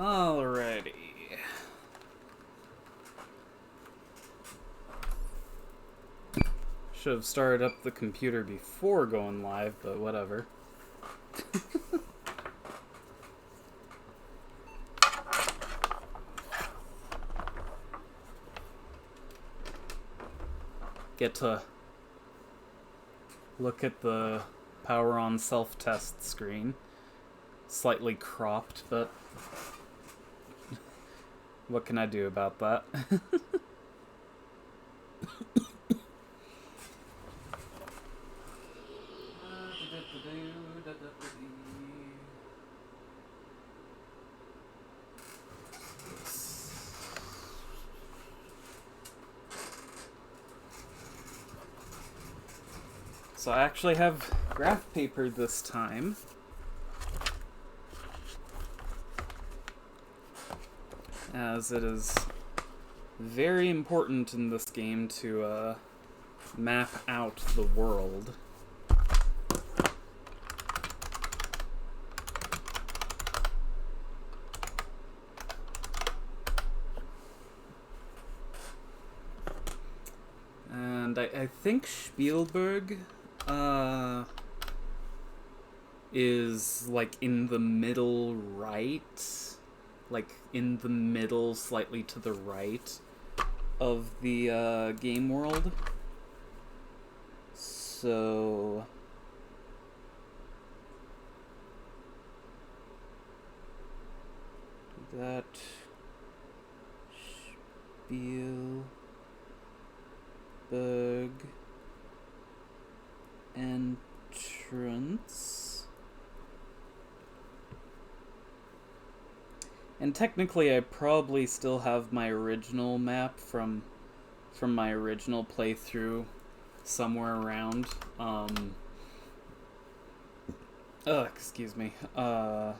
Alrighty. Should have started up the computer before going live, but whatever. Get to look at the power on self-test screen. Slightly cropped, but what can I do about that? So I actually have graph paper this time. As it is very important in this game to map out the world. And I think Spielberg is like in the middle right, like in the middle slightly to the right of the game world. So that Spielberg entrance. And technically I probably still have my original map from my original playthrough somewhere around. Excuse me. But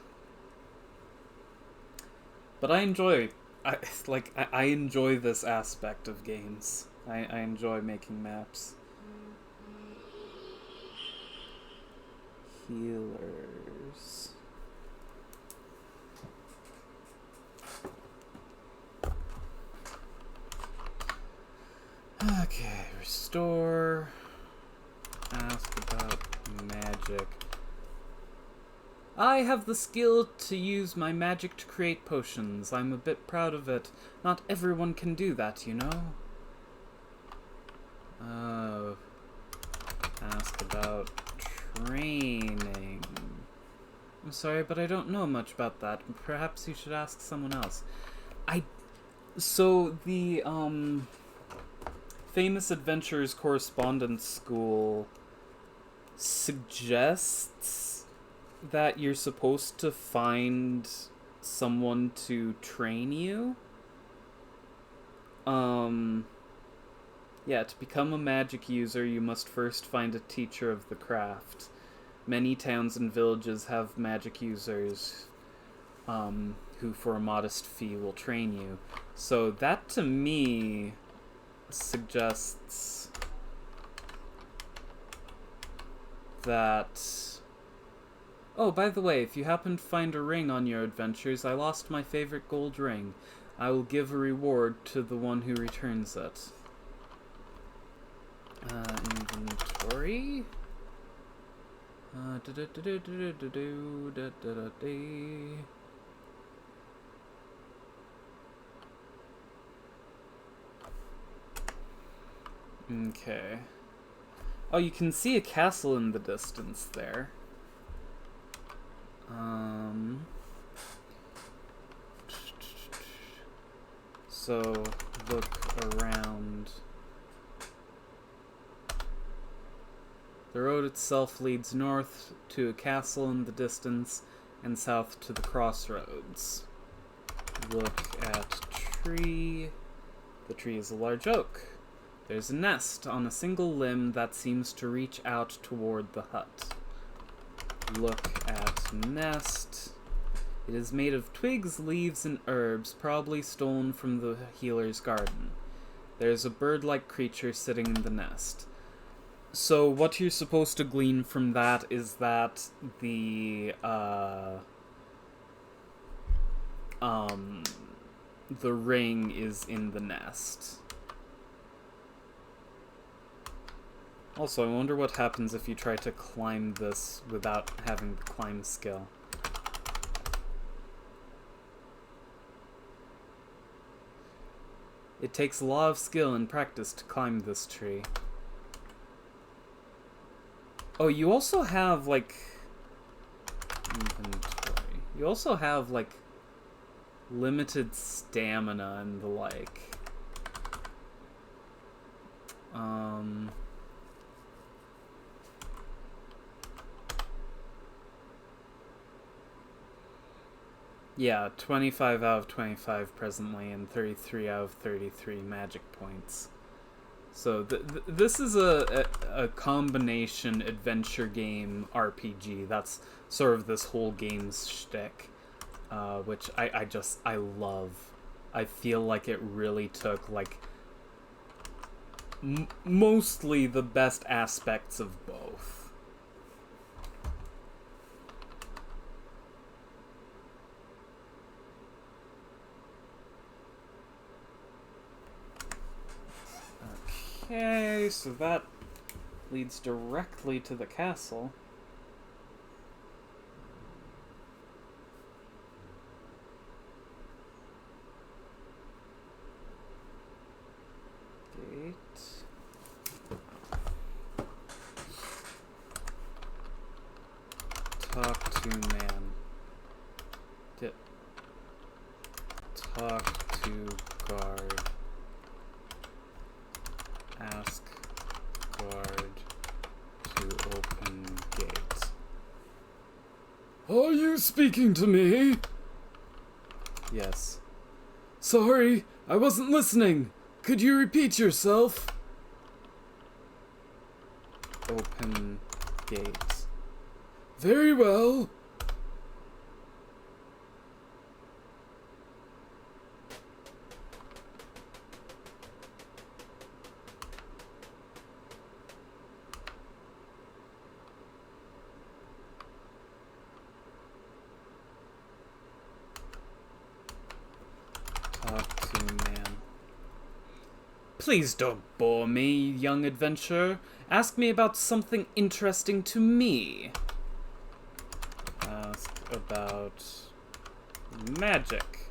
I enjoy I enjoy this aspect of games. I enjoy making maps. Healers. Okay, restore. Ask about magic. I have the skill to use my magic to create potions. I'm a bit proud of it. Not everyone can do that, you know? Ask about training. I'm sorry, but I don't know much about that. Perhaps you should ask someone else. So the, Famous Adventures Correspondence School suggests that you're supposed to find someone to train you. Yeah, to become a magic user, you must first find a teacher of the craft. Many towns and villages have magic users, who for a modest fee will train you. So that, to me, suggests that... Oh, by the way, if you happen to find a ring on your adventures, I lost my favorite gold ring. I will give a reward to the one who returns it. Inventory? Okay. Oh, you can see a castle in the distance there. So, look around. The road itself leads north to a castle in the distance and south to the crossroads. Look at tree. The tree is a large oak. There's a nest on a single limb that seems to reach out toward the hut. Look at nest. It is made of twigs, leaves, and herbs, probably stolen from the healer's garden. There's a bird-like creature sitting in the nest. So what you're supposed to glean from that is that the the ring is in the nest. Also, I wonder what happens if you try to climb this without having the climb skill. It takes a lot of skill and practice to climb this tree. Oh, you also have, like... inventory. You also have, like, limited stamina and the like. Yeah, 25 out of 25 presently, and 33 out of 33 magic points. So this is a combination adventure game RPG. That's sort of this whole game's shtick, which I love. I feel like it really took, like, mostly the best aspects of both. Okay, so that leads directly to the castle. Gate. Talk to man. Talk to guard. Ask guard to open gate. Are you speaking to me? Yes. Sorry, I wasn't listening. Could you repeat yourself? Open gate. Very well. Please don't bore me, young adventurer. Ask me about something interesting to me. Ask about magic.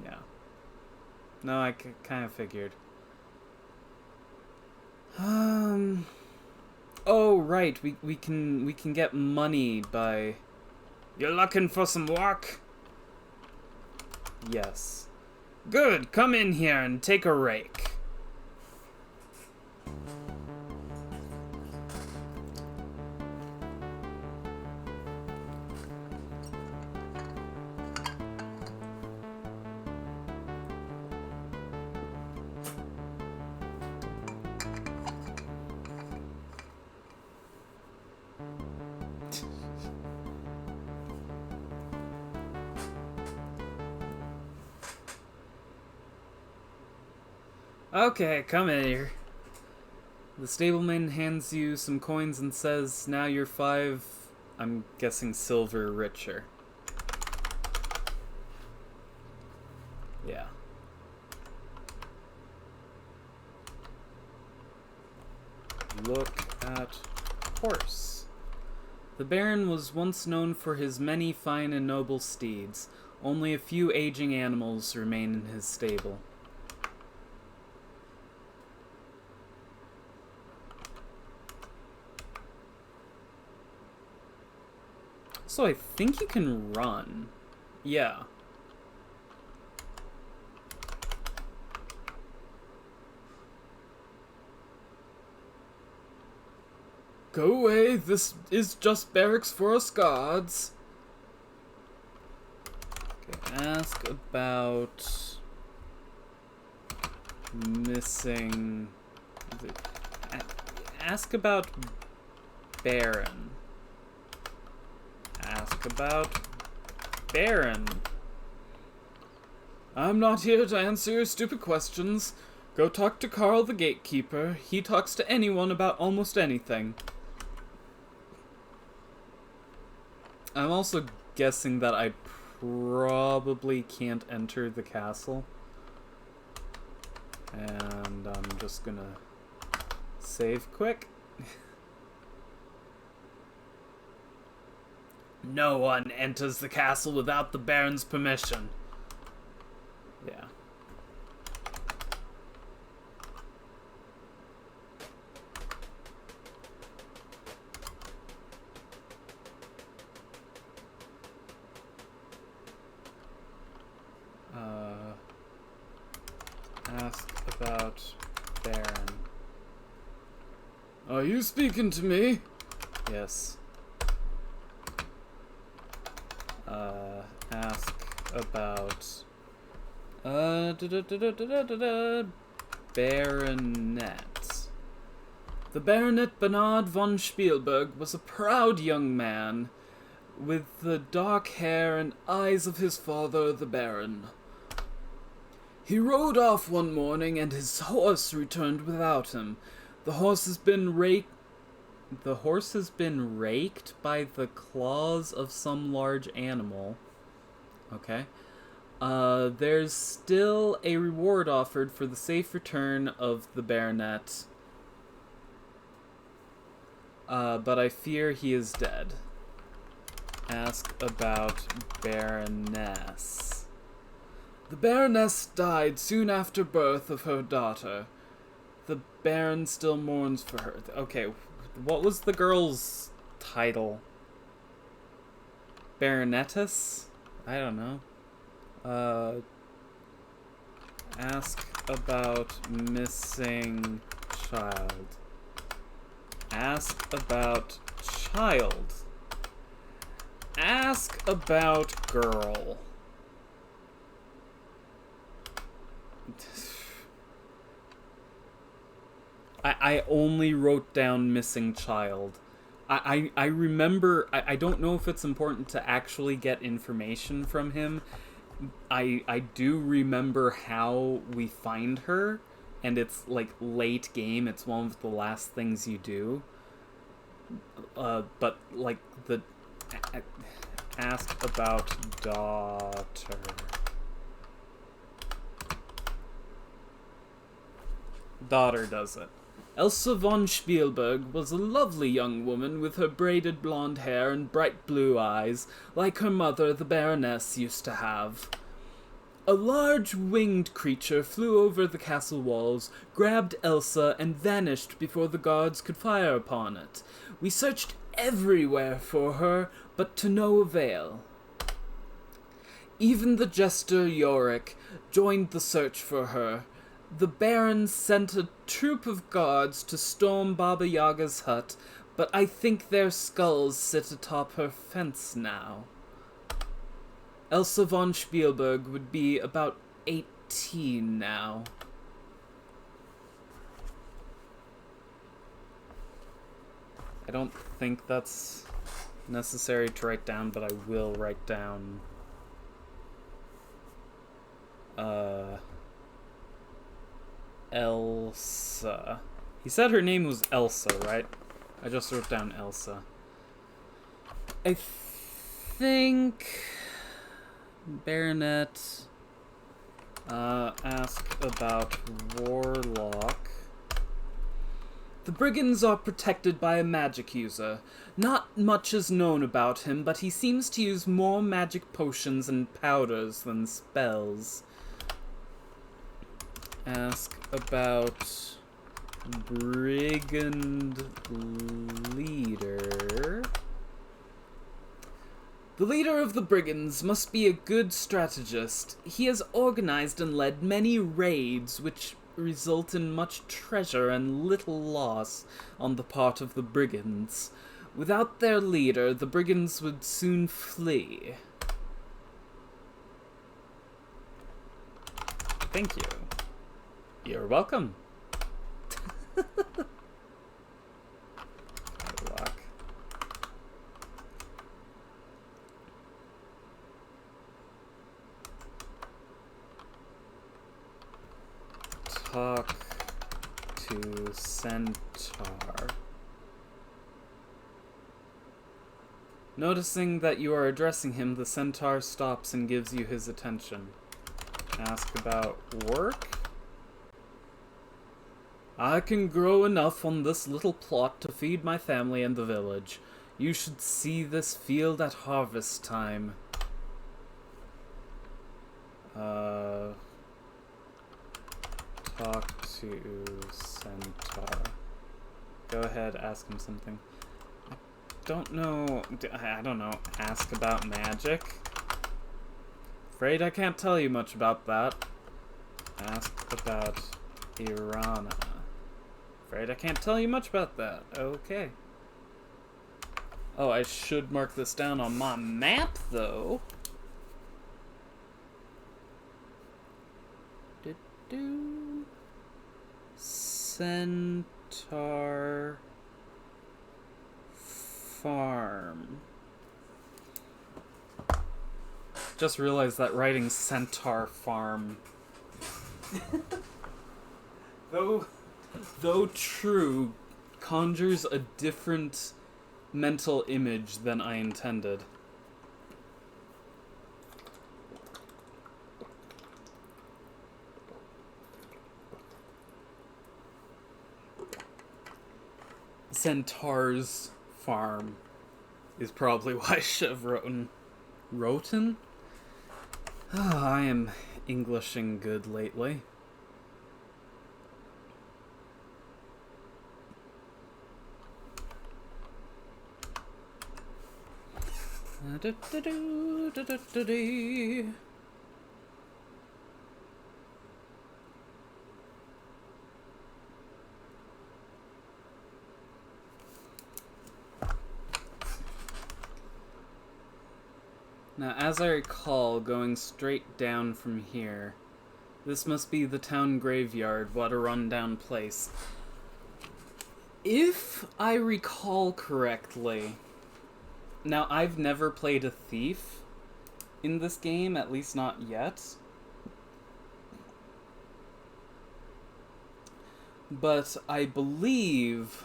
Yeah. No, I kind of figured. Oh, right. We can get money by... You're looking for some work? Yes. Good, come in here and take a rake. Okay, come in here. The stableman hands you some coins and says, now you're 5, I'm guessing silver richer. Yeah. Look at horse. The Baron was once known for his many fine and noble steeds. Only a few aging animals remain in his stable. So I think you can run. Yeah. Go away, this is just barracks for us guards. Okay, ask about missing... Ask about Baron. Ask about Baron. I'm not here to answer your stupid questions. Go talk to Carl the gatekeeper. He talks to anyone about almost anything. I'm also guessing that I probably can't enter the castle. And I'm just gonna save quick. No one enters the castle without the Baron's permission. Yeah. Ask about Baron. Are you speaking to me? Yes. Ask about Baronet. The Baronet Bernard von Spielberg was a proud young man with the dark hair and eyes of his father, the Baron. He rode off one morning and his horse returned without him. The horse has been raked by the claws of some large animal. Okay. There's still a reward offered for the safe return of the Baronet. But I fear he is dead. Ask about Baroness. The Baroness died soon after birth of her daughter. The Baron still mourns for her. Okay, what was the girl's title? Baronetess? I don't know. Ask about missing child. Ask about child. Ask about girl. I only wrote down missing child. I remember, I don't know if it's important to actually get information from him. I do remember how we find her, and it's like late game, it's one of the last things you do. But like the ask about daughter. Daughter does it. Elsa von Spielberg was a lovely young woman with her braided blonde hair and bright blue eyes, like her mother, the Baroness, used to have. A large winged creature flew over the castle walls, grabbed Elsa, and vanished before the guards could fire upon it. We searched everywhere for her, but to no avail. Even the jester Yorick joined the search for her. The Baron sent a troop of guards to storm Baba Yaga's hut, but I think their skulls sit atop her fence now. Elsa von Spielberg would be about 18 now. I don't think that's necessary to write down, but I will write down Elsa. He said her name was Elsa, right? I just wrote down Elsa. I think Baronet ask about Warlock. The brigands are protected by a magic user. Not much is known about him, but he seems to use more magic potions and powders than spells. Ask about brigand leader. The leader of the brigands must be a good strategist. He has organized and led many raids, which result in much treasure and little loss on the part of the brigands. Without their leader, the brigands would soon flee. Thank you. You're welcome. Luck. Talk to Centaur. Noticing that you are addressing him, the centaur stops and gives you his attention. Ask about work? I can grow enough on this little plot to feed my family and the village. You should see this field at harvest time. Talk to Centaur. Go ahead, ask him something. I don't know, ask about magic? Afraid I can't tell you much about that. Ask about Irana. Afraid I can't tell you much about that. Okay. Oh, I should mark this down on my map, though. Centaur Farm. Just realized that writing Centaur Farm, though true, conjures a different mental image than I intended. Centaur's Farm is probably why I should have written Roten? I am Englishing good lately. Now, as I recall, going straight down from here, this must be the town graveyard. What a rundown place. If I recall correctly, now I've never played a thief in this game, at least not yet. But I believe,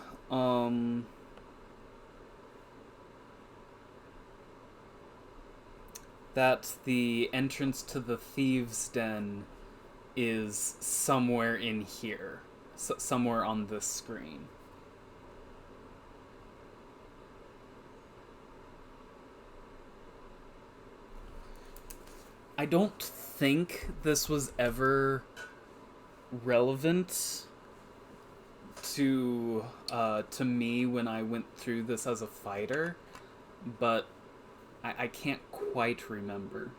that the entrance to the thieves' den is somewhere in here. Somewhere on this screen. I don't think this was ever relevant to me when I went through this as a fighter, but I can't quite remember.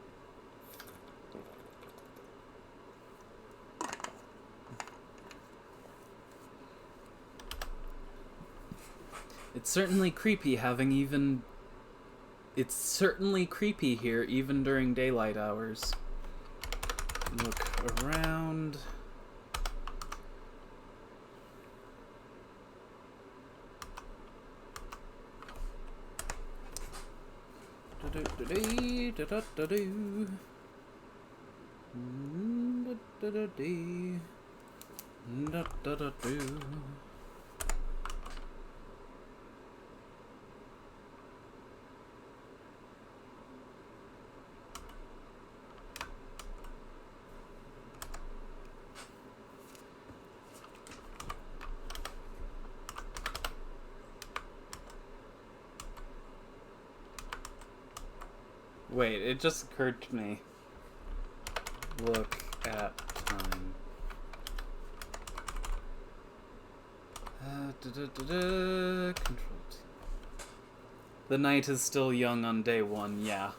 It's certainly creepy It's certainly creepy here, even during daylight hours. Look around. Wait, it just occurred to me. Look at time. Control T. The night is still young on day one, yeah.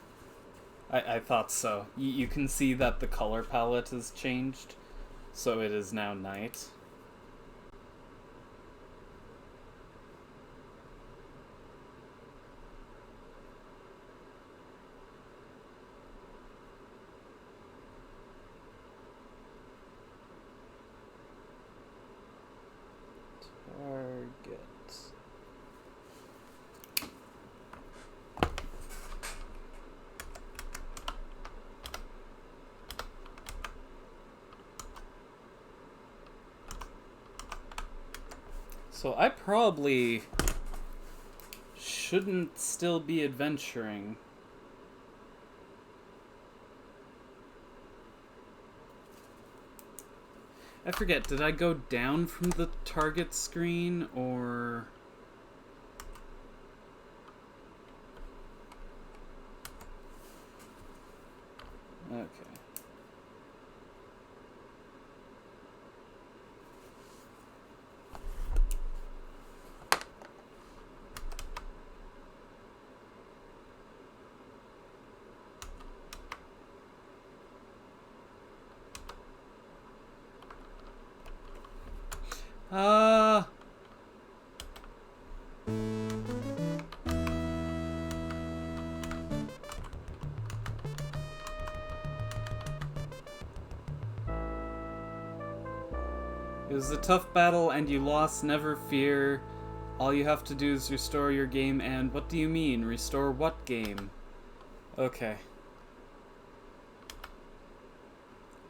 I thought so. You can see that the color palette has changed, so it is now night. Target. So I probably shouldn't still be adventuring. I forget, did I go down from the target screen, or... Okay. It was a tough battle and you lost, never fear. All you have to do is restore your game and... What do you mean? Restore what game? Okay.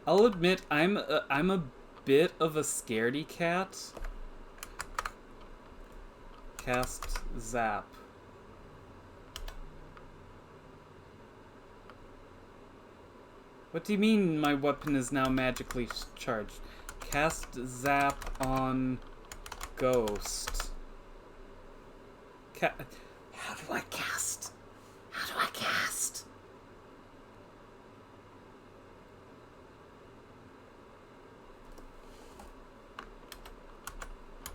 I'll admit, I'm a bit of a scaredy cat. Cast Zap. What do you mean my weapon is now magically charged? Cast Zap on Ghost. How do I cast? How do I cast?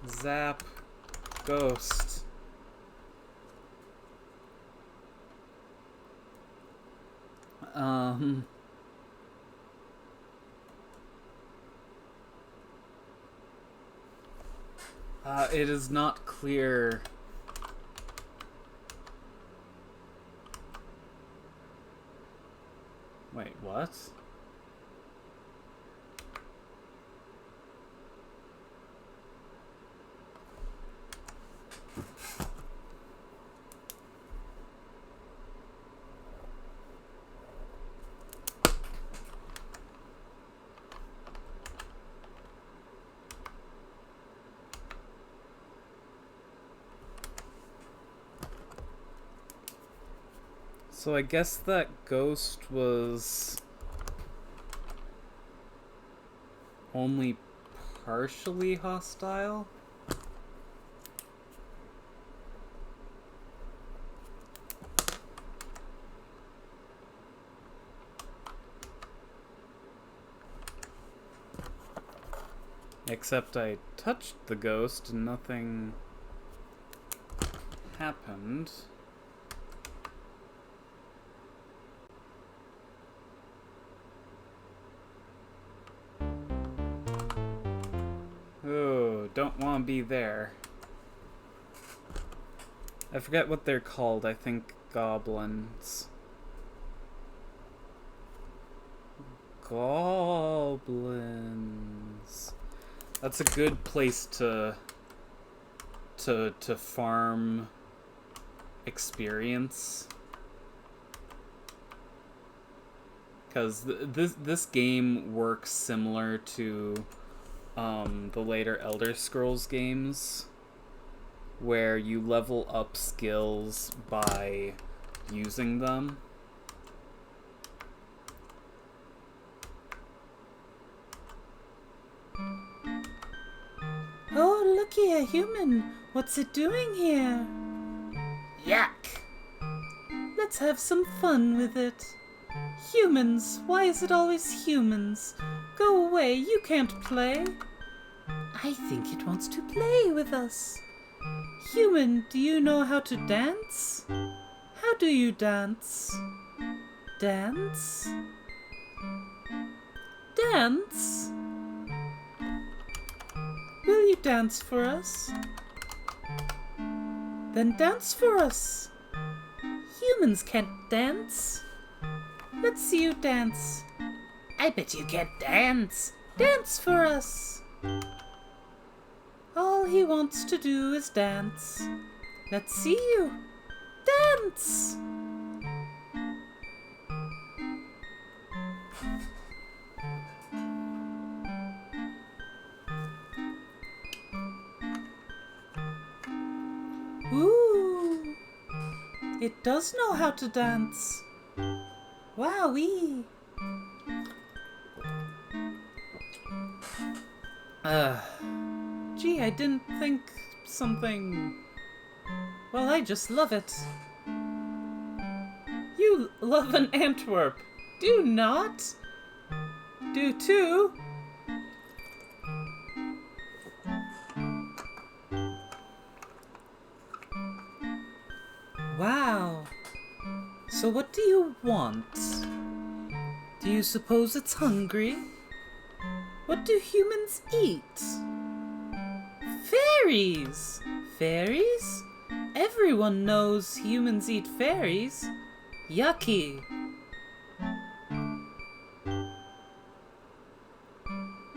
Zap Ghost. It is not clear. Wait, what? So I guess that ghost was only partially hostile? Except I touched the ghost and nothing happened. Oh, don't want to be there. I forget what they're called. I think goblins. Goblins. That's a good place to farm experience. Because this game works similar to the later Elder Scrolls games, where you level up skills by using them. Oh, looky, a human. What's it doing here? Yuck! Let's have some fun with it. Humans, why is it always humans? Go away, you can't play. I think it wants to play with us. Human, do you know how to dance? How do you dance? Dance? Dance? Will you dance for us? Then dance for us. Humans can't dance. Let's see you dance. I bet you can't dance. Dance for us. All he wants to do is dance. Let's see you. Dance! Ooh. It does know how to dance. Wowee. Gee, I didn't think something... Well, I just love it. You love an Antwerp. Do not? Do too? Wow. So what do you want? Do you suppose it's hungry? What do humans eat? Fairies! Fairies? Everyone knows humans eat fairies. Yucky.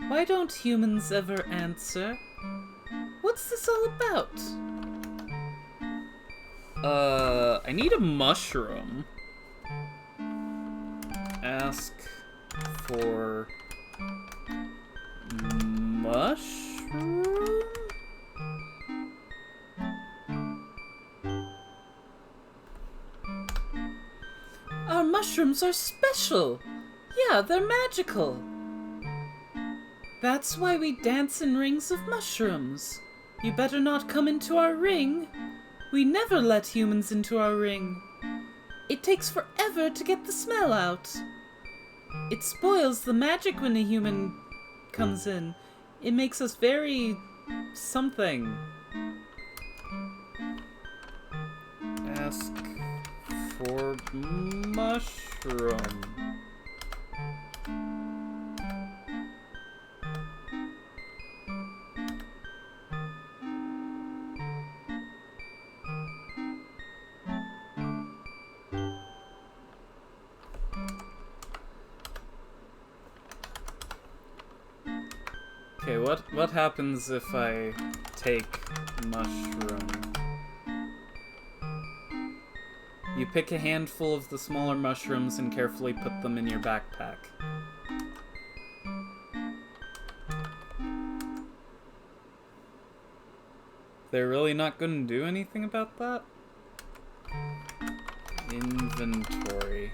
Why don't humans ever answer? What's this all about? I need a mushroom. Ask for mushroom? Our mushrooms are special. Yeah, they're magical. That's why we dance in rings of mushrooms. You better not come into our ring. We never let humans into our ring. It takes forever to get the smell out. It spoils the magic when a human comes in. It makes us very... something. Ask for mushroom. Okay, what happens if I take mushroom? You pick a handful of the smaller mushrooms and carefully put them in your backpack. They're really not going to do anything about that? Inventory.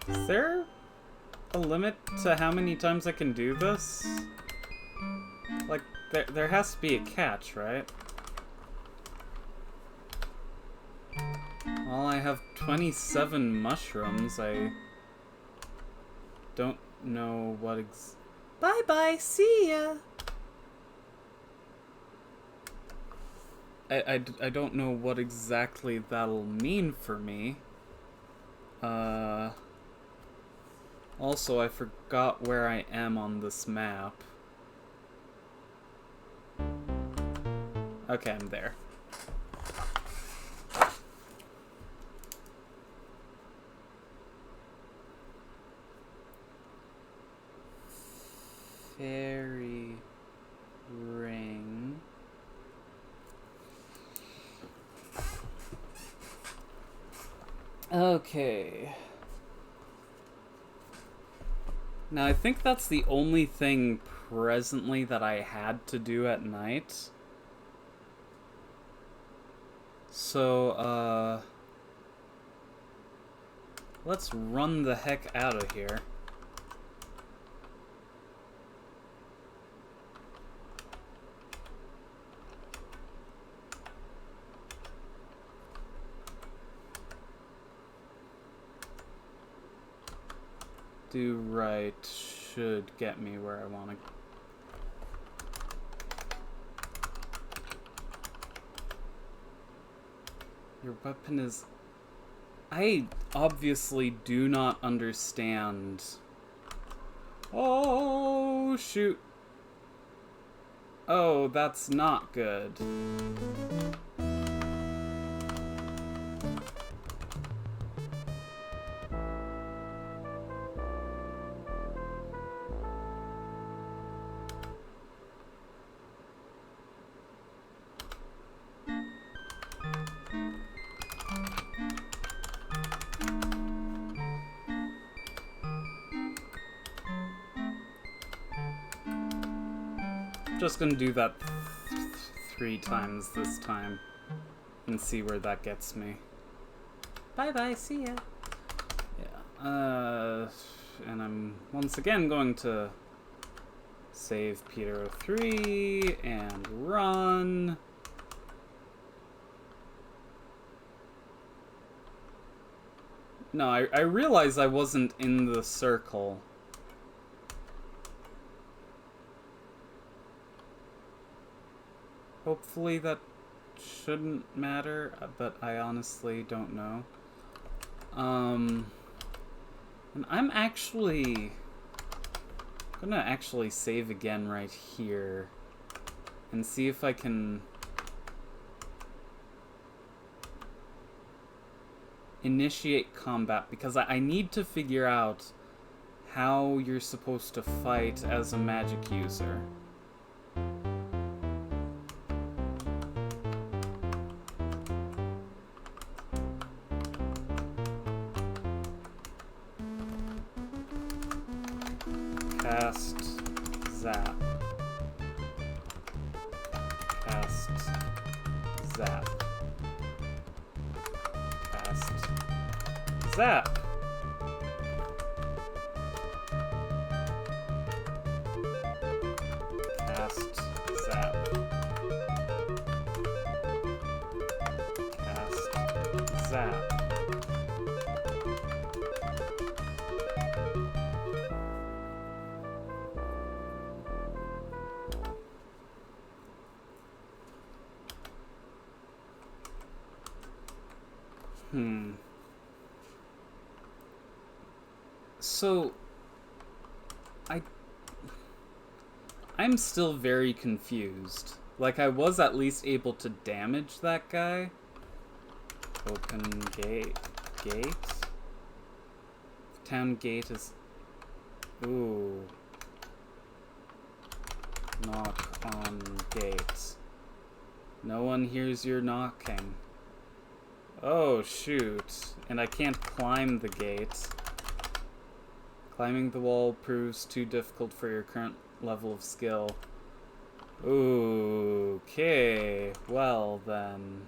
Is there a limit to how many times I can do this? Like, there has to be a catch, right? Well, I have 27 mushrooms. I don't know what Bye-bye, see ya. I don't know what exactly that'll mean for me. Also, I forgot where I am on this map. Okay, I'm there. Fairy ring. Okay. Now, I think that's the only thing presently that I had to do at night. So, let's run the heck out of here. Do right should get me where I want to. Your weapon is... I obviously do not understand. Oh, shoot. Oh, that's not good. Just gonna do that 3 times this time and see where that gets me. Bye-bye, see ya. Yeah, and I'm once again going to save Peter 03 and run. No, I realized I wasn't in the circle. Hopefully that shouldn't matter, but I honestly don't know. And I'm actually gonna actually save again right here and see if I can initiate combat, because I need to figure out how you're supposed to fight as a magic user. Cast Zap. Cast Zap. Cast Zap. Cast Zap. Cast Zap. So, I'm still very confused. Like, I was at least able to damage that guy. Open gate. Gate? Town gate is... Ooh. Knock on gate. No one hears your knocking. Oh, shoot. And I can't climb the gate. Climbing the wall proves too difficult for your current level of skill. Okay, well then.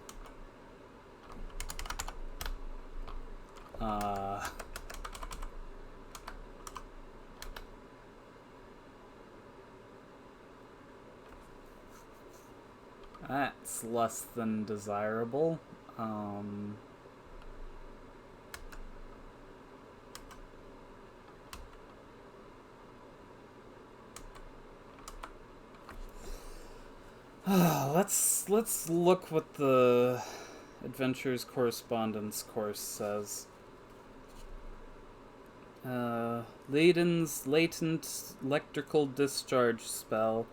That's less than desirable. Let's look what the Adventures Correspondence course says. Latent electrical discharge spell,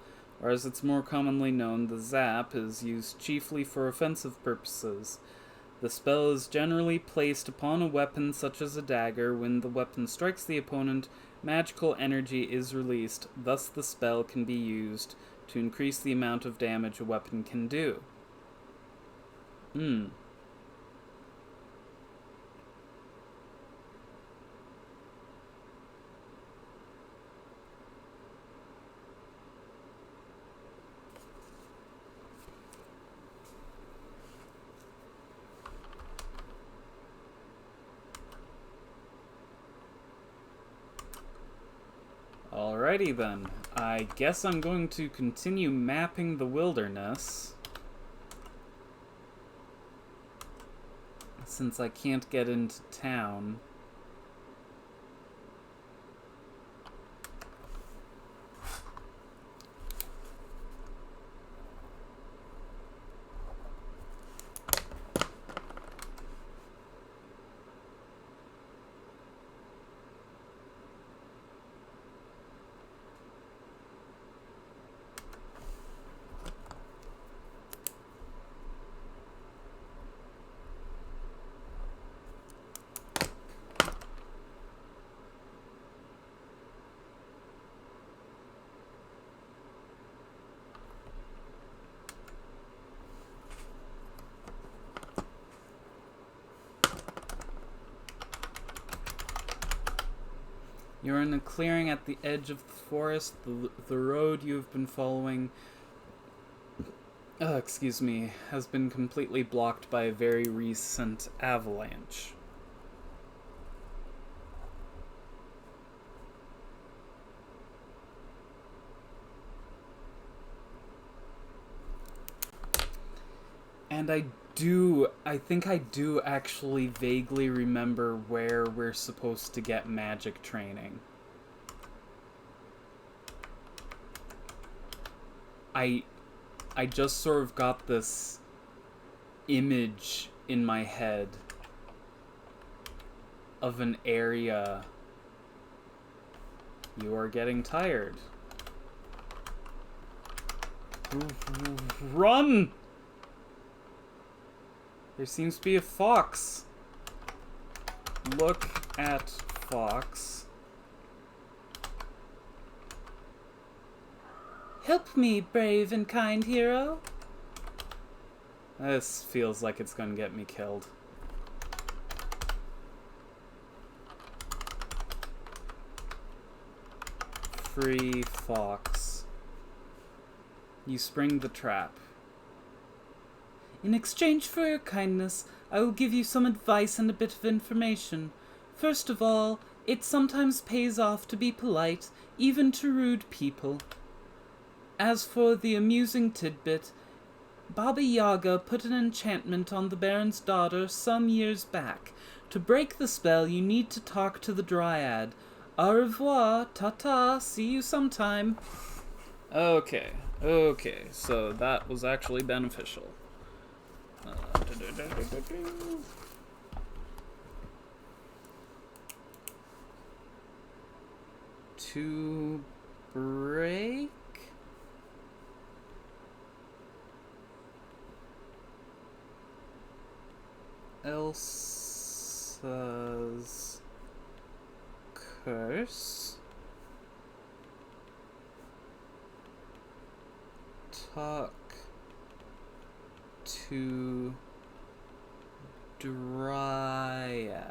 or as it's more commonly known, the Zap, is used chiefly for offensive purposes. The spell is generally placed upon a weapon such as a dagger. When the weapon strikes the opponent, magical energy is released, thus the spell can be used to increase the amount of damage a weapon can do. Alrighty then. I guess I'm going to continue mapping the wilderness, since I can't get into town. You're in a clearing at the edge of the forest. The road you have been following, has been completely blocked by a very recent avalanche. And I think I do actually vaguely remember where we're supposed to get magic training. I just sort of got this image in my head of an area. You are getting tired. Run! There seems to be a fox. Look at fox. Help me, brave and kind hero. This feels like it's gonna get me killed. Free fox. You spring the trap. In exchange for your kindness, I will give you some advice and a bit of information. First of all, it sometimes pays off to be polite, even to rude people. As for the amusing tidbit, Baba Yaga put an enchantment on the Baron's daughter some years back. To break the spell, you need to talk to the Dryad. Au revoir, ta-ta, see you sometime. Okay, so that was actually beneficial. To break? Elsa's curse? Talk to Dryad.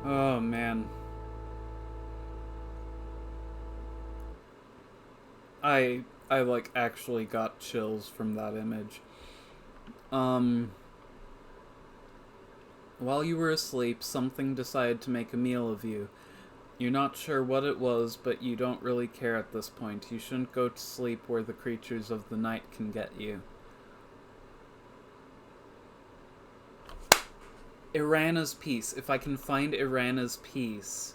Oh man. I like actually got chills from that image. While you were asleep, something decided to make a meal of you. You're not sure what it was, but you don't really care at this point. You shouldn't go to sleep where the creatures of the night can get you. Irana's piece. If I can find Irana's piece.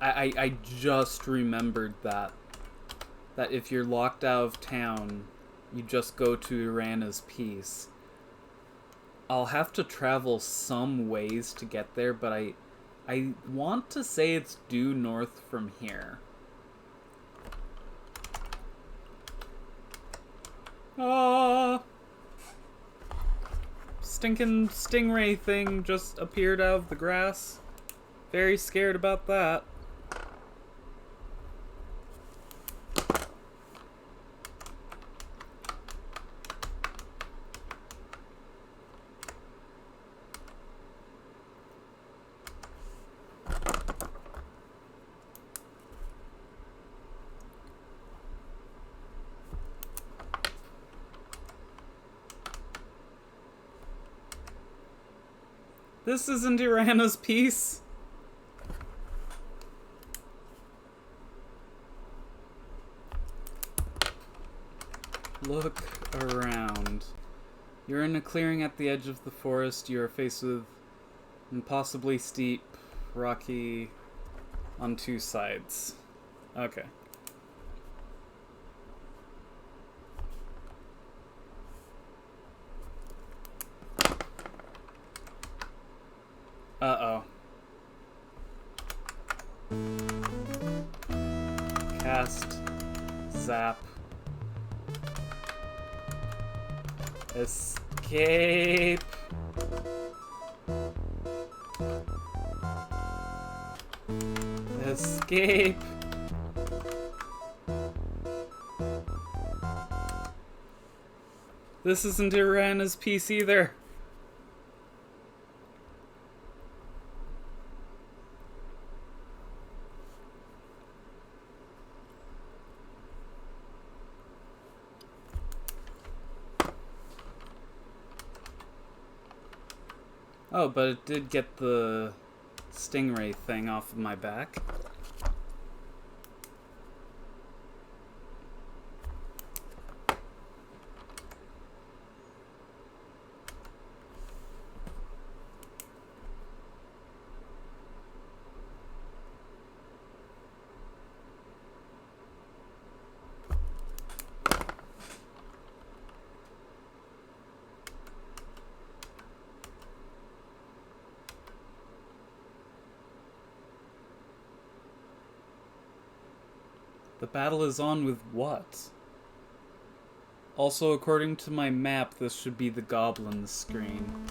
I just remembered that if you're locked out of town, you just go to Irana's piece. I'll have to travel some ways to get there, but I want to say it's due north from here. Ah! Stinking stingray thing just appeared out of the grass. Very scared about that. This isn't Irana's piece. Look around. You're in a clearing at the edge of the forest. You are faced with impossibly steep, rocky on two sides. Okay. Uh-oh. Cast. Zap. Escape. Escape. This isn't Irana's piece either. Oh, but it did get the stingray thing off of my back. The battle is on with what? Also, according to my map, this should be the goblins screen.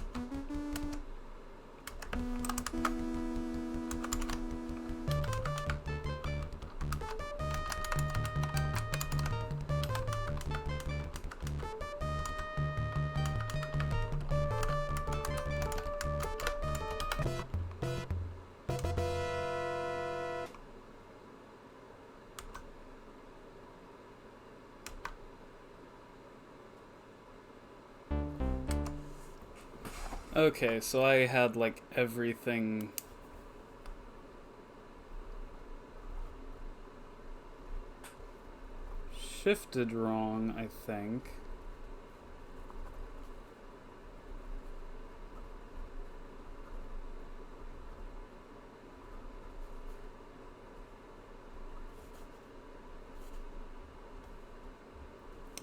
Okay, so I had, like, everything shifted wrong, I think.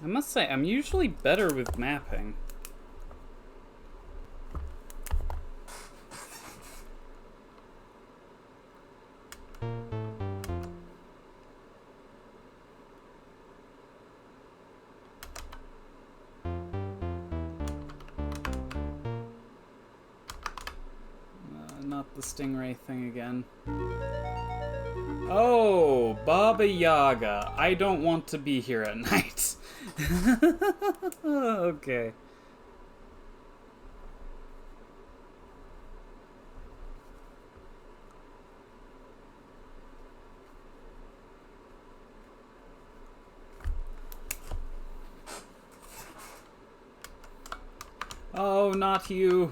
I must say, I'm usually better with mapping. Not the stingray thing again. Oh, Baba Yaga. I don't want to be here at night. Okay. Oh, not you.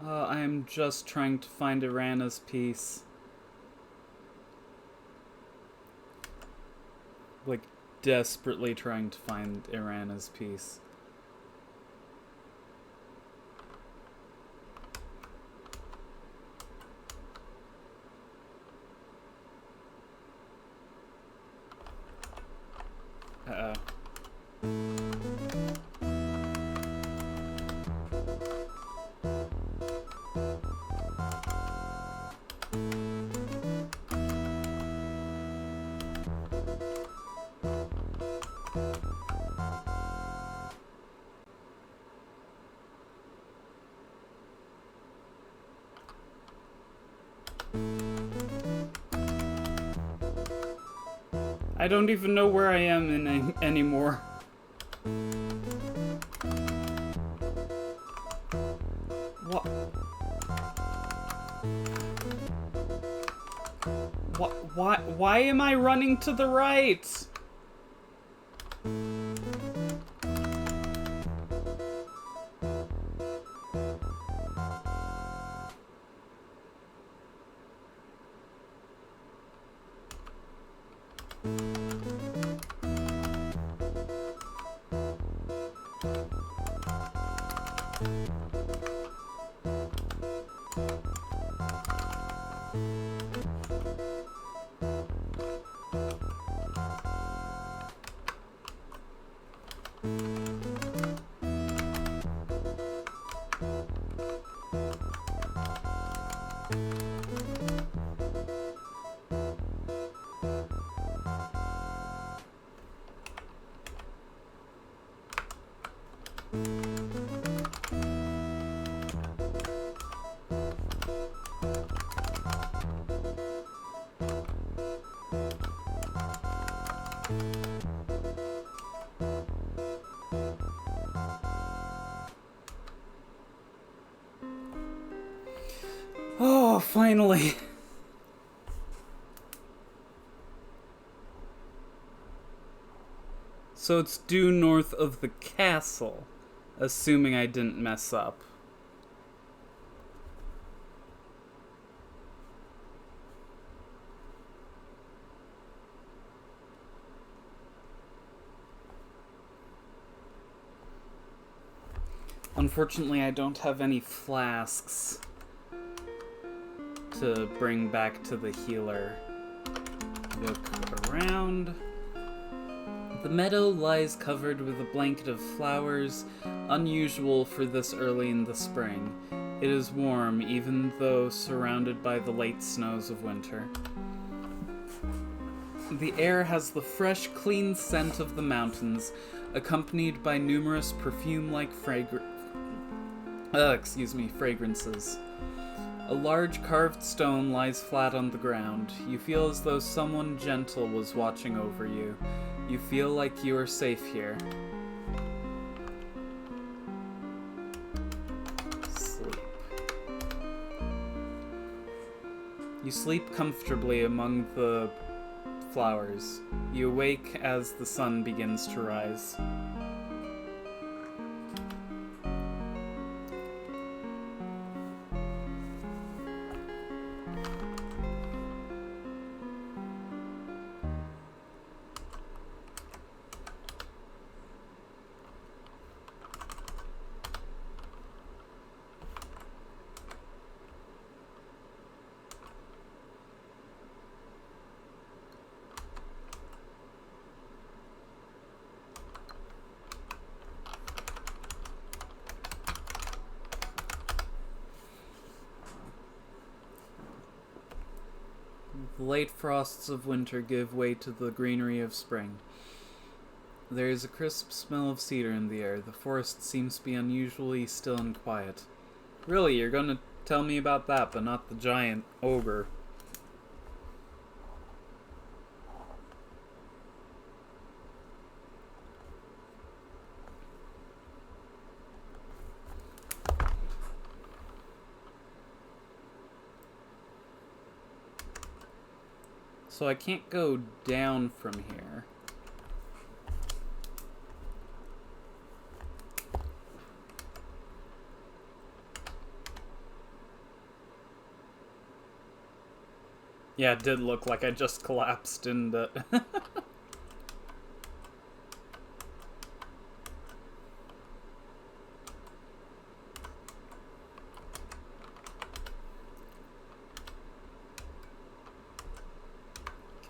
I am just trying to find Irana's piece. Like, desperately trying to find Irana's piece. Uh-oh. I don't even know where I am anymore. What? Why am I running to the right? Oh, finally. So it's due north of the castle, assuming I didn't mess up. Unfortunately, I don't have any flasks to bring back to the healer. Look around. The meadow lies covered with a blanket of flowers, unusual for this early in the spring. It is warm, even though surrounded by the late snows of winter. The air has the fresh, clean scent of the mountains, accompanied by numerous perfume-like fragrances. A large carved stone lies flat on the ground. You feel as though someone gentle was watching over you. You feel like you are safe here. Sleep. You sleep comfortably among the flowers. You awake as the sun begins to rise. The late frosts of winter give way to the greenery of spring. There is a crisp smell of cedar in the air. The forest seems to be unusually still and quiet. Really, you're gonna tell me about that, but not the giant ogre. So I can't go down from here. Yeah, it did look like I just collapsed into...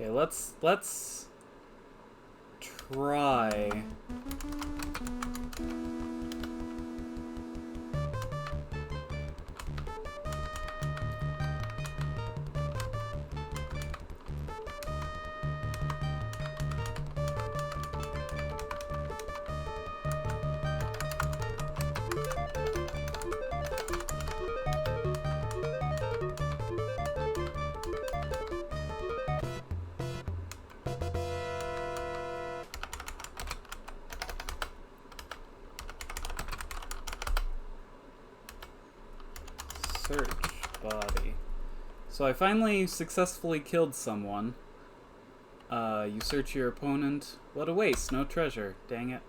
Okay, let's try. Search body. So I finally successfully killed someone. You search your opponent. What a waste, no treasure. Dang it.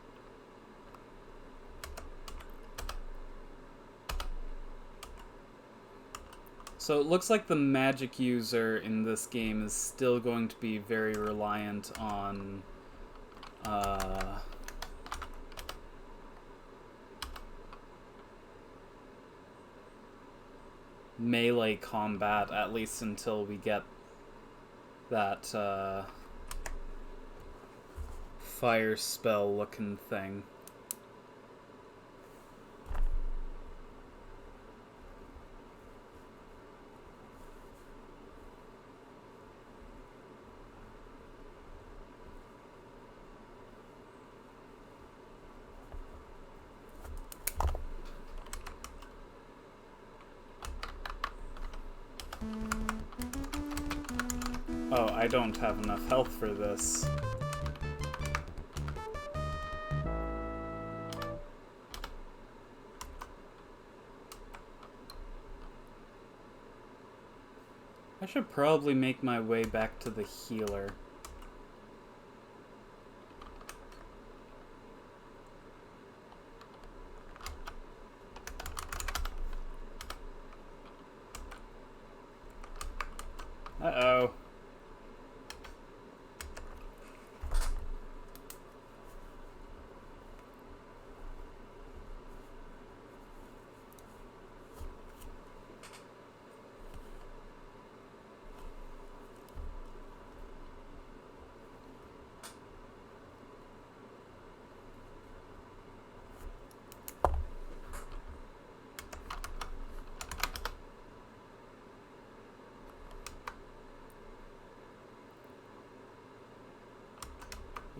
So it looks like the magic user in this game is still going to be very reliant on melee combat, at least until we get that fire spell looking thing. Oh, I don't have enough health for this. I should probably make my way back to the healer. Uh-oh.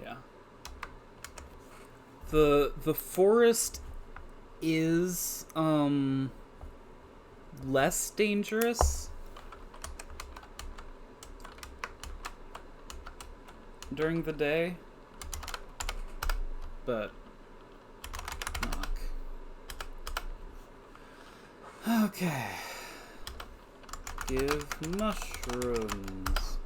Yeah. The forest is less dangerous during the day, but knock. Okay. Give mushrooms.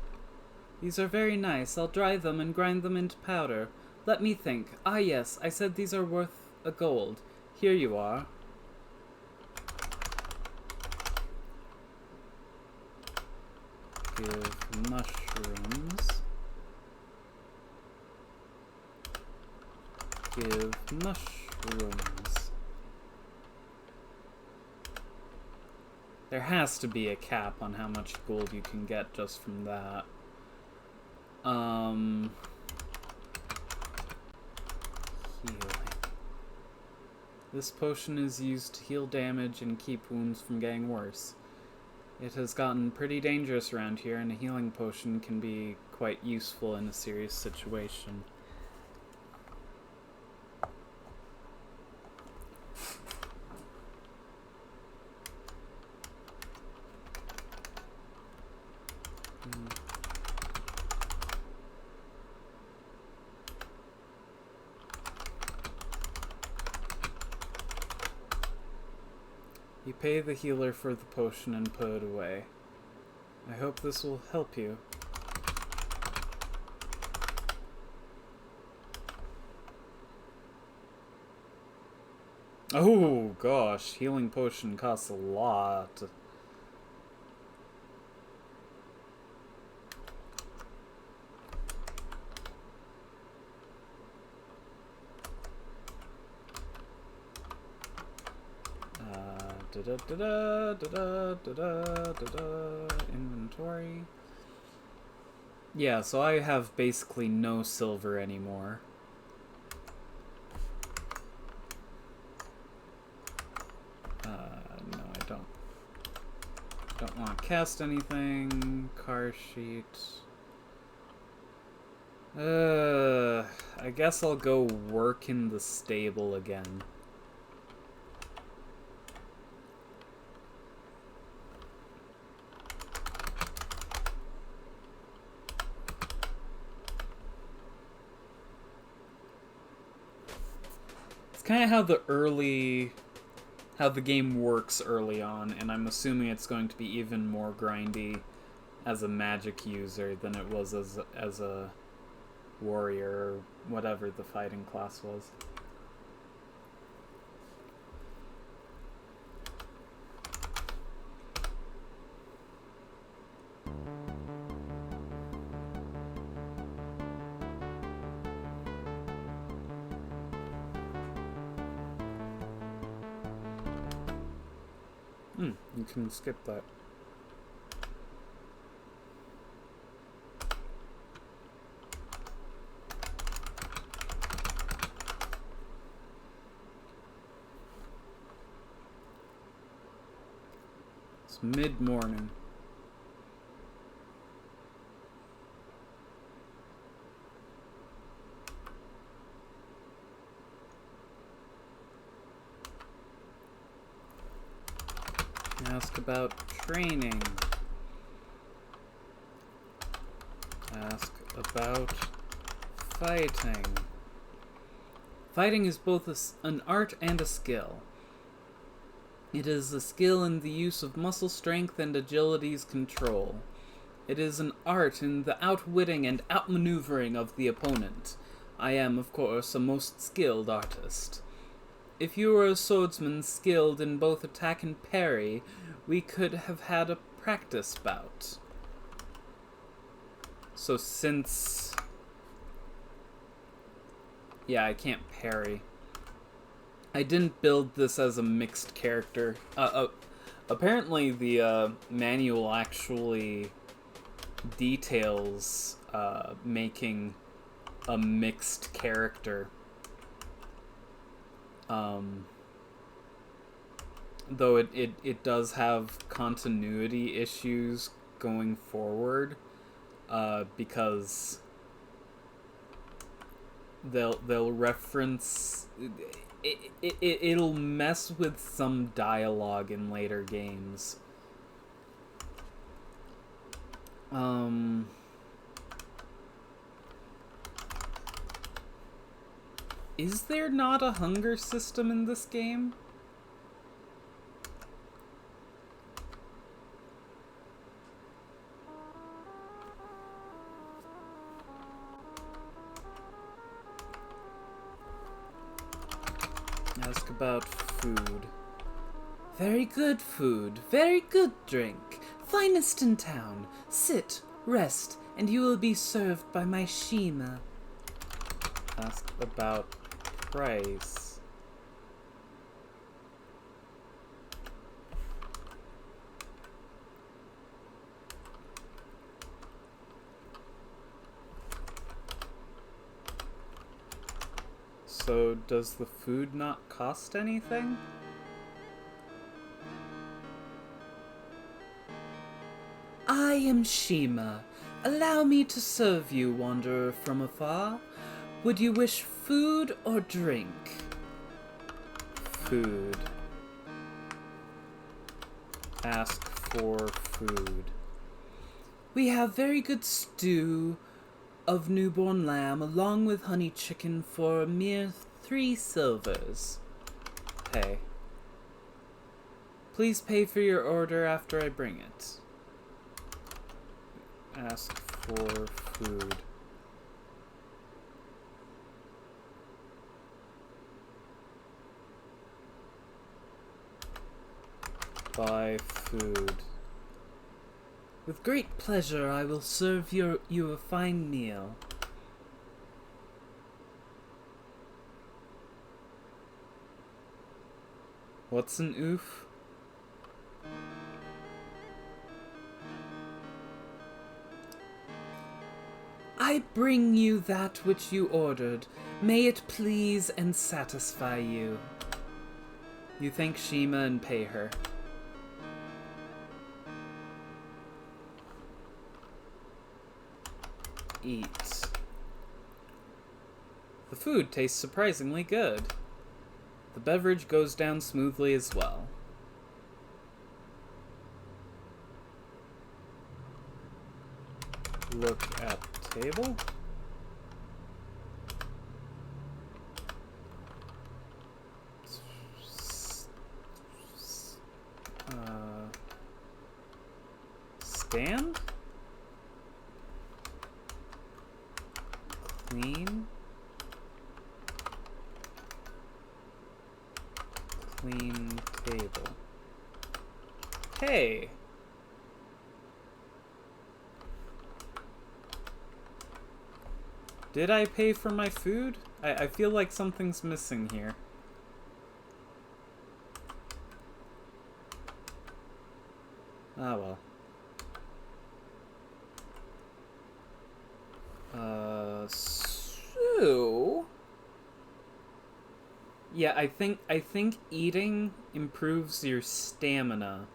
These are very nice. I'll dry them and grind them into powder. Let me think. Ah, yes, I said these are worth a gold. Here you are. Give mushrooms. Give mushrooms. There has to be a cap on how much gold you can get just from that. Healing. This potion is used to heal damage and keep wounds from getting worse. It has gotten pretty dangerous around here, and a healing potion can be quite useful in a serious situation. You pay the healer for the potion and put it away. I hope this will help you. Oh gosh, healing potion costs a lot. Inventory. Yeah, so I have basically no silver anymore. No, I don't want to cast anything. Car sheet. I guess I'll go work in the stable again. Kind of how the game works early on, and I'm assuming it's going to be even more grindy as a magic user than it was as a warrior or whatever the fighting class was. You can skip that. It's mid-morning. Ask about training. Ask about fighting. Fighting is both an art and a skill. It is a skill in the use of muscle strength and agility's control. It is an art in the outwitting and outmaneuvering of the opponent. I am, of course, a most skilled artist. If you were a swordsman skilled in both attack and parry, we could have had a practice bout. So since... Yeah, I can't parry. I didn't build this as a mixed character. Apparently the manual actually details making a mixed character. Though it does have continuity issues going forward, because they'll reference it'll mess with some dialogue in later games. Is there not a hunger system in this game? Ask about food. Very good food, very good drink, finest in town. Sit, rest, and you will be served by my Shima. Ask about price. So, does the food not cost anything? I am Shima. Allow me to serve you, wanderer from afar. Would you wish food or drink? Food. Ask for food. We have very good stew of newborn lamb along with honey chicken for a mere 3 silvers. Pay. Please pay for your order after I bring it. Ask for food. Buy food. With great pleasure, I will serve you a fine meal. What's an oof? I bring you that which you ordered. May it please and satisfy you. You thank Shima and pay her. Eat. The food tastes surprisingly good. The beverage goes down smoothly as well. Look at table. Stand. Clean. Clean table. Hey! Did I pay for my food? I feel like something's missing here. Ah, well. So... Yeah, I think eating improves your stamina.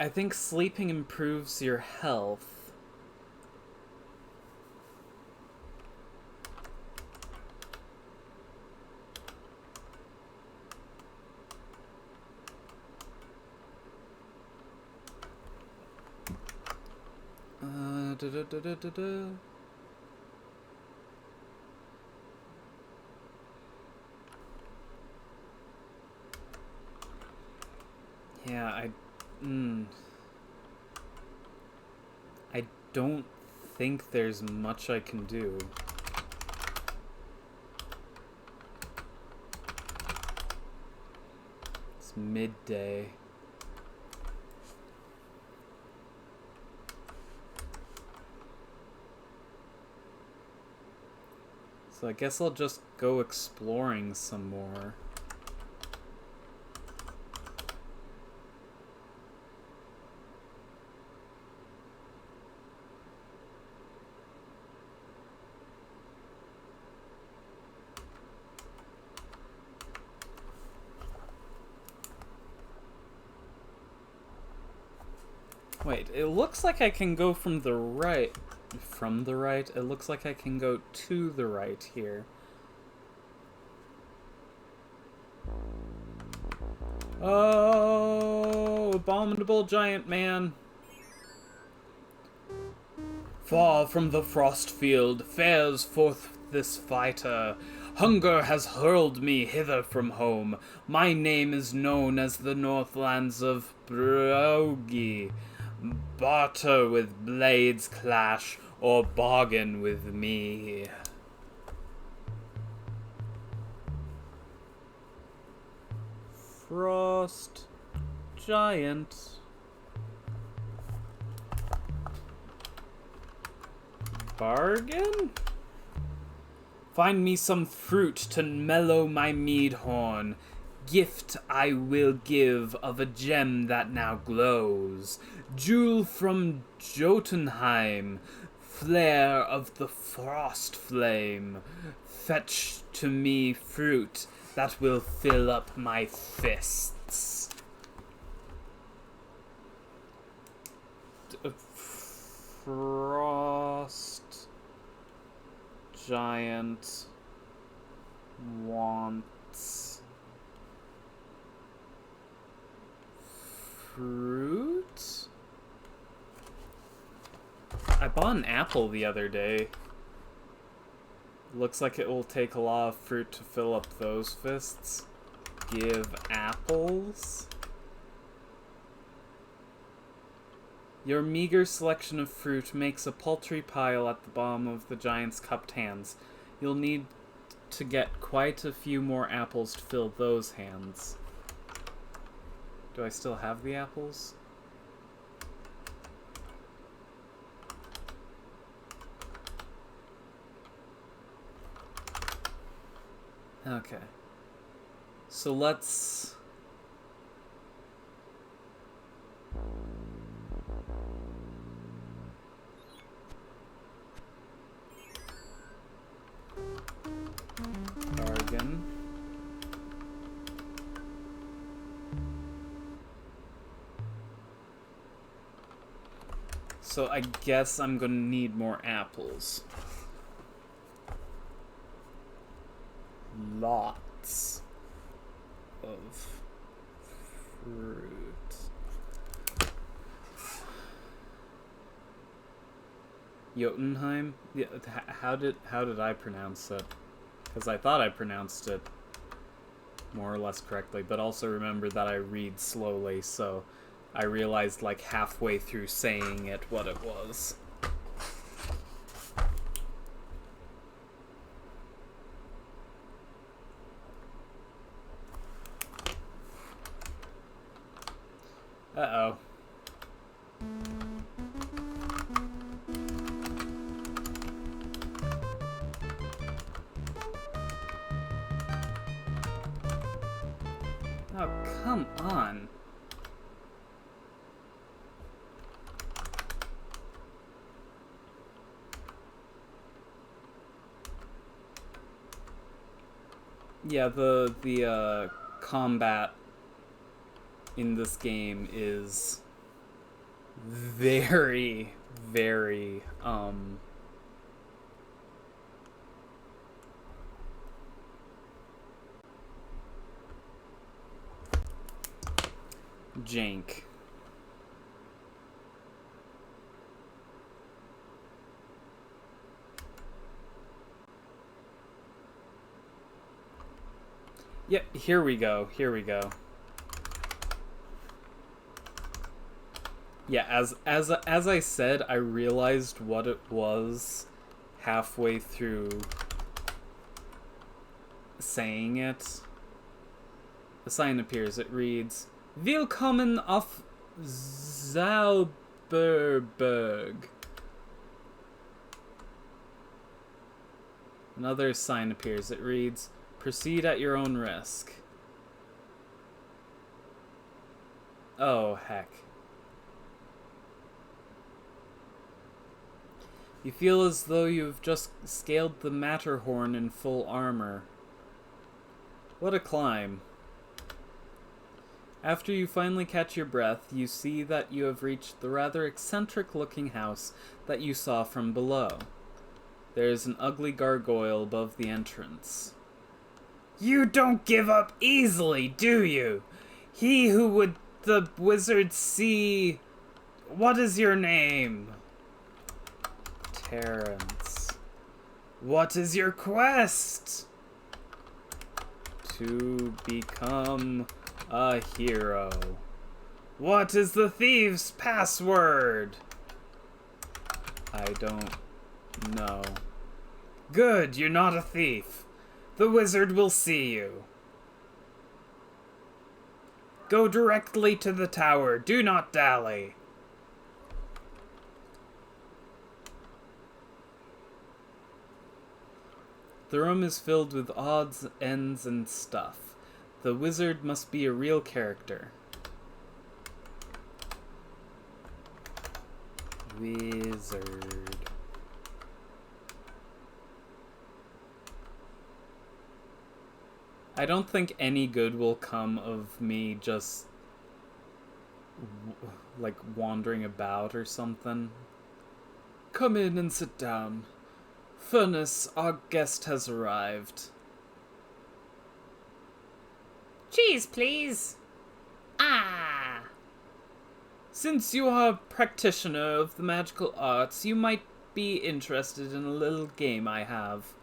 I think sleeping improves your health. Da da da da da da. Yeah, I don't think there's much I can do. It's midday. So I guess I'll just go exploring some more. Wait, it looks like I can go from the right. From the right? It looks like I can go to the right here. Oh, abominable giant man. Far from the frost field fares forth this fighter. Hunger has hurled me hither from home. My name is known as the Northlands of Brogi. Barter with blades clash, or bargain with me. Frost giant. Bargain? Find me some fruit to mellow my mead horn. Gift I will give of a gem that now glows. Jewel from Jotunheim, flare of the frost flame. Fetch to me fruit that will fill up my fists. Frost giant wants fruit? I bought an apple the other day. Looks like it will take a lot of fruit to fill up those fists. Give apples. Your meager selection of fruit makes a paltry pile at the bottom of the giant's cupped hands. You'll need to get quite a few more apples to fill those hands. Do I still have the apples? Okay. So let's... bargain. So I guess I'm gonna need more apples. Lots of fruit. Jotunheim? Yeah, how did I pronounce it? Because I thought I pronounced it more or less correctly, but also remember that I read slowly, so I realized like halfway through saying it what it was. Uh-oh. Oh, come on. Yeah, the combat in this game is very, very, jank. Yep, here we go. Yeah, as I said, I realized what it was halfway through saying it. The sign appears. It reads, "Willkommen auf Zauberberg." Another sign appears. It reads, "Proceed at your own risk." Oh, heck. You feel as though you've just scaled the Matterhorn in full armor. What a climb. After you finally catch your breath, you see that you have reached the rather eccentric-looking house that you saw from below. There is an ugly gargoyle above the entrance. "You don't give up easily, do you? He who would the wizard see... What is your name?" Terrence. "What is your quest?" "To become a hero." "What is the thief's password?" "I don't know." "Good, you're not a thief. The wizard will see you. Go directly to the tower. Do not dally." The room is filled with odds, ends, and stuff. The wizard must be a real character. Wizard. I don't think any good will come of me just like wandering about or something. "Come in and sit down. Furnace, our guest has arrived." Cheese, please. Ah. "Since you are a practitioner of the magical arts, you might be interested in a little game I have.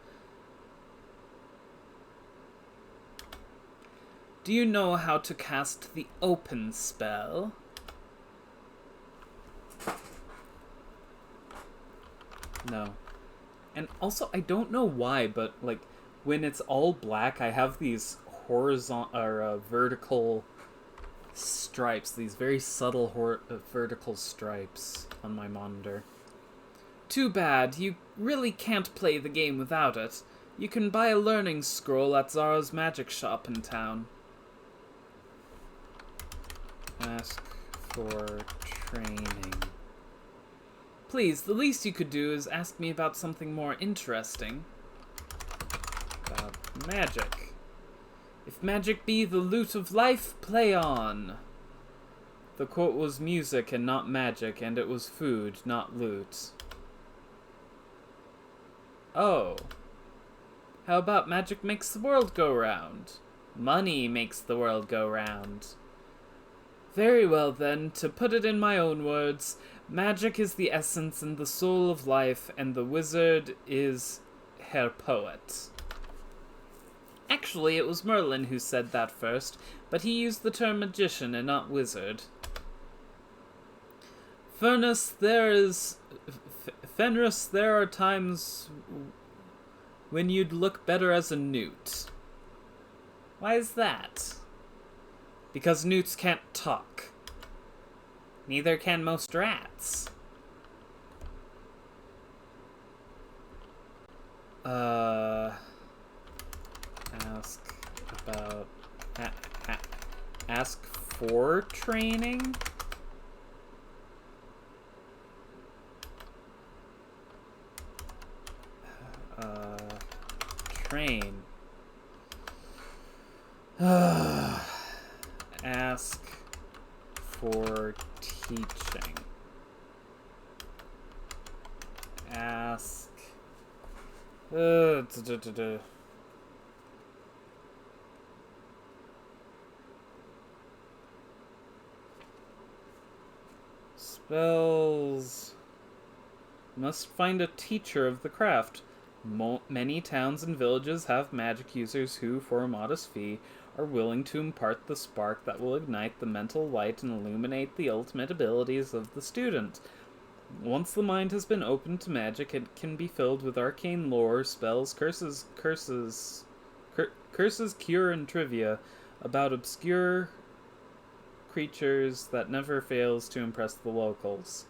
Do you know how to cast the open spell?" No. And also, I don't know why, but like when it's all black, I have these horizontal or vertical stripes, these very subtle vertical stripes on my monitor. "Too bad. You really can't play the game without it. You can buy a learning scroll at Zara's magic shop in town." Ask for training. "Please, the least you could do is ask me about something more interesting." "About magic. If magic be the loot of life, play on." The quote was music and not magic, and it was food, not loot. Oh. How about magic makes the world go round? Money makes the world go round. Very well then, to put it in my own words, magic is the essence and the soul of life, and the wizard is her poet. Actually, it was Merlin who said that first, but he used the term magician and not wizard. Fenris, there are times when you'd look better as a newt." Why is that? Because newts can't talk. Neither can most rats. Ask about... ask for training? Train. Ask for teaching. Ask. Spells. Must find a teacher of the craft. Many towns and villages have magic users who, for a modest fee, are willing to impart the spark that will ignite the mental light and illuminate the ultimate abilities of the student. Once the mind has been opened to magic, it can be filled with arcane lore, spells, curses, cure, and trivia about obscure creatures that never fails to impress the locals.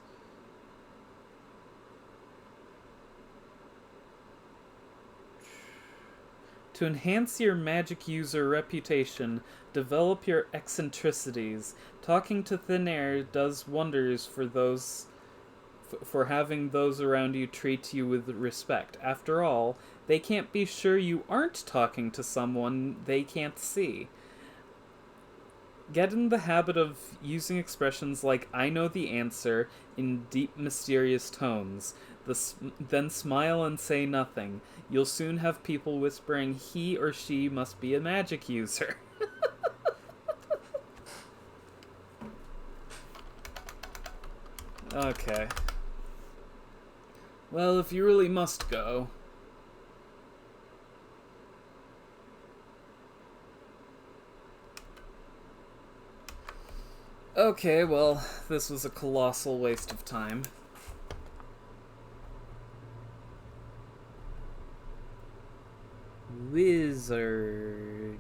To enhance your magic user reputation, develop your eccentricities. Talking to thin air does wonders for having those around you treat you with respect. After all, they can't be sure you aren't talking to someone they can't see. Get in the habit of using expressions like "I know the answer" in deep, mysterious tones. Then smile and say nothing. You'll soon have people whispering he or she must be a magic user. Okay. Well, if you really must go. Okay, well, this was a colossal waste of time. Wizard.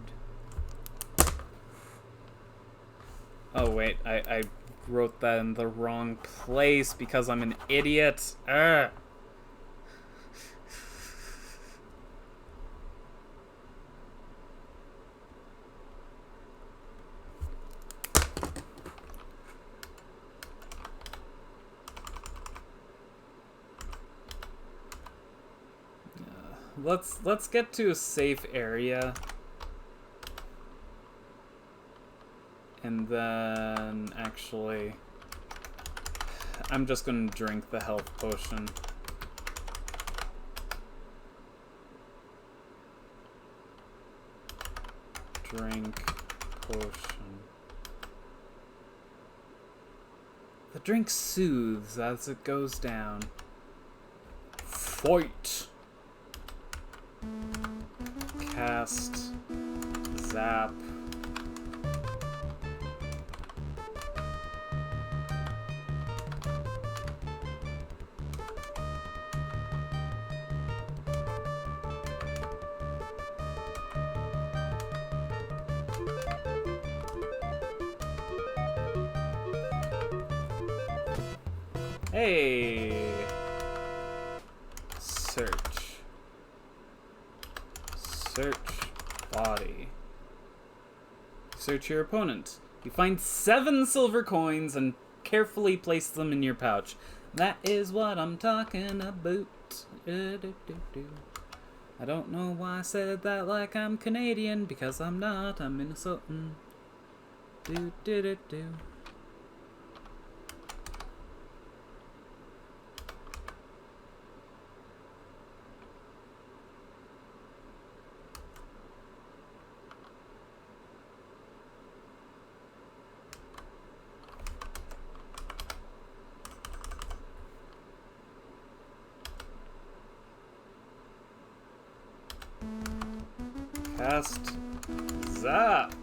Oh, wait, I wrote that in the wrong place because I'm an idiot. Ugh. Let's get to a safe area. And then actually I'm just gonna drink the health potion. Drink potion. The drink soothes as it goes down. Fight! Cast. Zap. Hey! Search. Search body. Search your opponent. You find 7 silver coins and carefully place them in your pouch. That is what I'm talking about. I don't know why I said that like I'm Canadian, because I'm not. I'm Minnesotan. Do do do do. Cast Zap.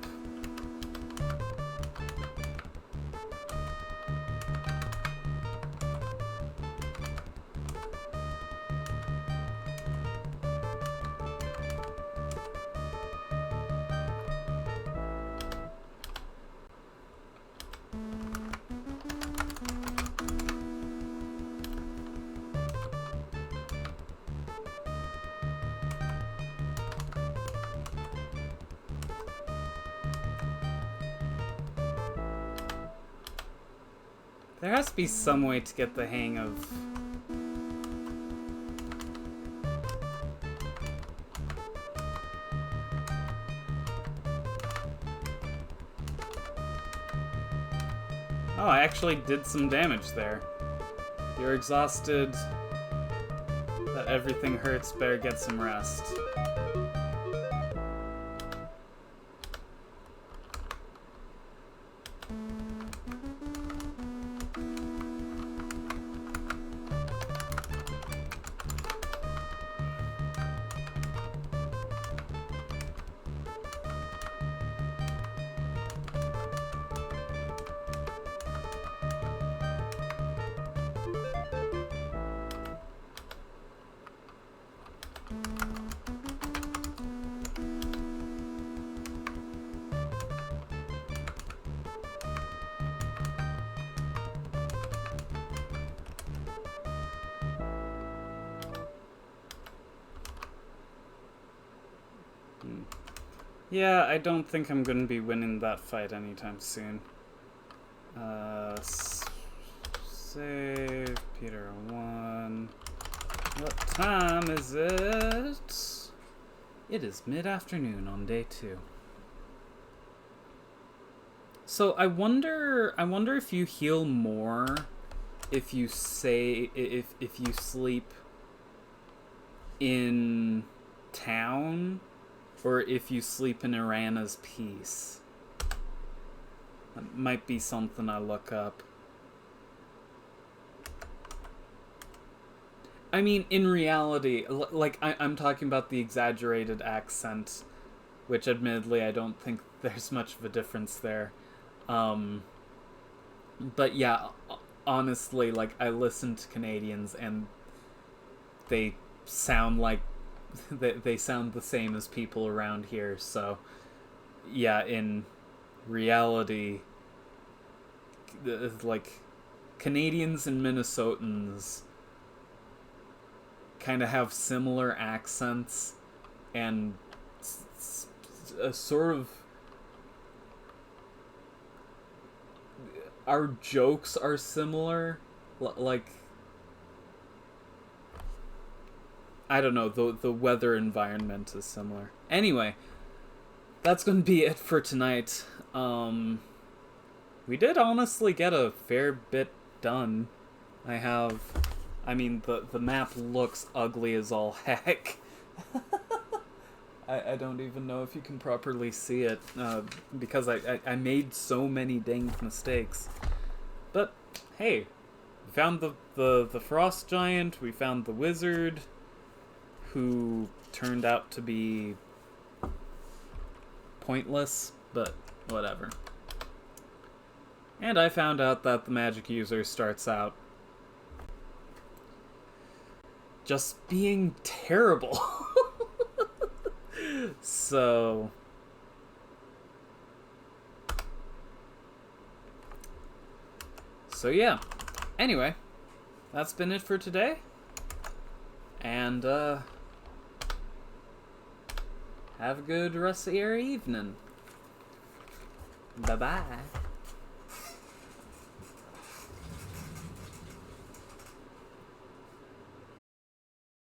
There has to be some way to get the hang of... Oh, I actually did some damage there. You're exhausted. That everything hurts. Better get some rest. Yeah, I don't think I'm gonna be winning that fight anytime soon. Save Peter 1. What time is it? It is mid-afternoon on day 2. So I wonder if you heal more if you if you sleep in town, or if you sleep in Irana's Peace. That might be something I look up. I mean, in reality, like, I'm talking about the exaggerated accent, which admittedly I don't think there's much of a difference there. But yeah, honestly, like, I listen to Canadians and they sound like they sound the same as people around here, so yeah, in reality, like, Canadians and Minnesotans kind of have similar accents, and a sort of our jokes are similar, like, I don't know, the weather environment is similar. Anyway, that's gonna be it for tonight. We did honestly get a fair bit done. I mean, the map looks ugly as all heck. I don't even know if you can properly see it, because I made so many dang mistakes. But, hey, we found the frost giant, we found the wizard, who turned out to be pointless, but whatever. And I found out that the magic user starts out just being terrible. So yeah. Anyway, that's been it for today. And have a good rest of your evening. Bye-bye.